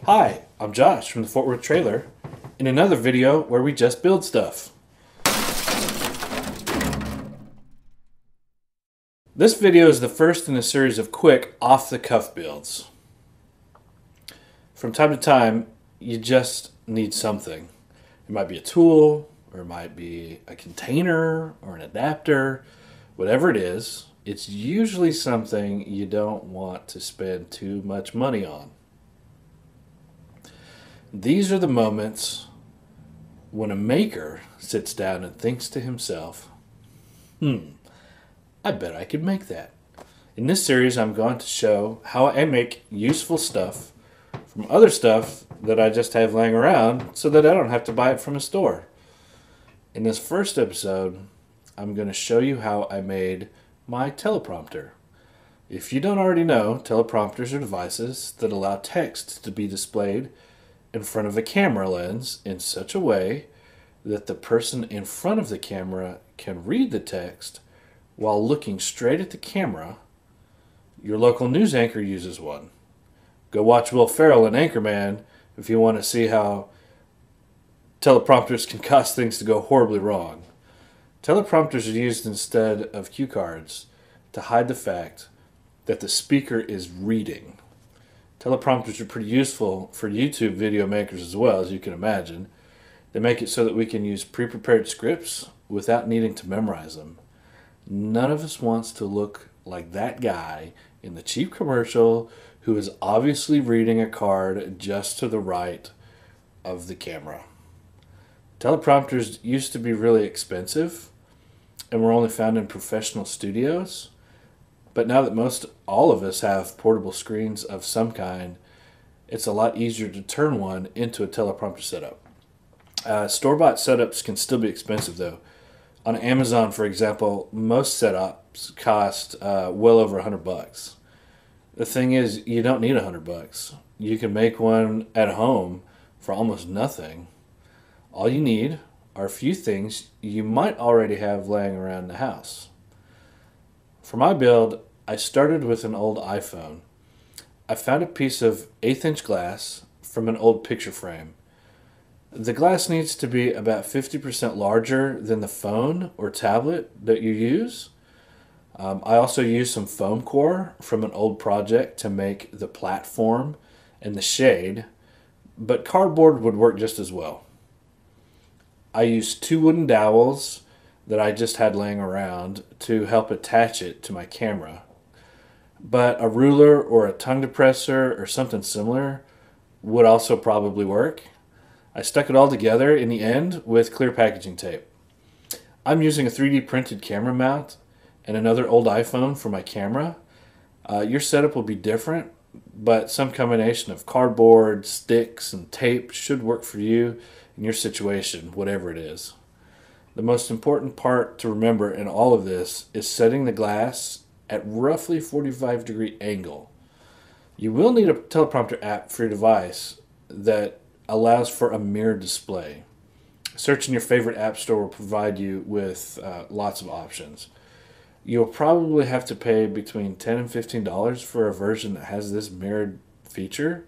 Hi, I'm Josh from the Fort Worth Trailer in another video where we just build stuff. This video is the first in a series of quick off-the-cuff builds. From time to time, you just need something. It might be a tool, or it might be a container, or an adapter. Whatever it is, it's usually something you don't want to spend too much money on. These are the moments when a maker sits down and thinks to himself, I bet I could make that. In this series, I'm going to show how I make useful stuff from other stuff that I just have laying around so that I don't have to buy it from a store. In this first episode, I'm going to show you how I made my teleprompter. If you don't already know, teleprompters are devices that allow text to be displayed in front of a camera lens in such a way that the person in front of the camera can read the text while looking straight at the camera. Your local news anchor uses one. Go watch Will Ferrell in Anchorman if you want to see how teleprompters can cause things to go horribly wrong. Teleprompters are used instead of cue cards to hide the fact that the speaker is reading. Teleprompters are pretty useful for YouTube video makers as well, as you can imagine. They make it so that we can use pre-prepared scripts without needing to memorize them. None of us wants to look like that guy in the cheap commercial who is obviously reading a card just to the right of the camera. Teleprompters used to be really expensive and were only found in professional studios. But now that most all of us have portable screens of some kind, it's a lot easier to turn one into a teleprompter setup. Store-bought setups can still be expensive though. On Amazon, for example, most setups cost well over $100. The thing is, you don't need $100. You can make one at home for almost nothing. All you need are a few things you might already have laying around the house. For my build, I started with an old iPhone. I found a piece of 1/8" glass from an old picture frame. The glass needs to be about 50% larger than the phone or tablet that you use. I also used some foam core from an old project to make the platform and the shade, but cardboard would work just as well. I used 2 wooden dowels that I just had laying around to help attach it to my camera. But a ruler or a tongue depressor or something similar would also probably work. I stuck it all together in the end with clear packaging tape. I'm using a 3D printed camera mount and another old iPhone for my camera. Your setup will be different, but some combination of cardboard, sticks, and tape should work for you in your situation, whatever it is. The most important part to remember in all of this is setting the glass at roughly 45-degree angle. You will need a teleprompter app for your device that allows for a mirror display. Search in your favorite app store will provide you with lots of options. You'll probably have to pay between $10 and $15 for a version that has this mirrored feature.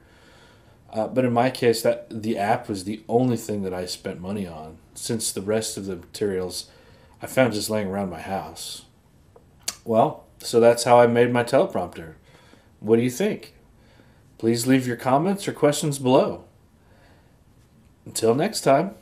But in my case, the app was the only thing that I spent money on, since the rest of the materials I found just laying around my house. Well, so that's how I made my teleprompter. What do you think? Please leave your comments or questions below. Until next time.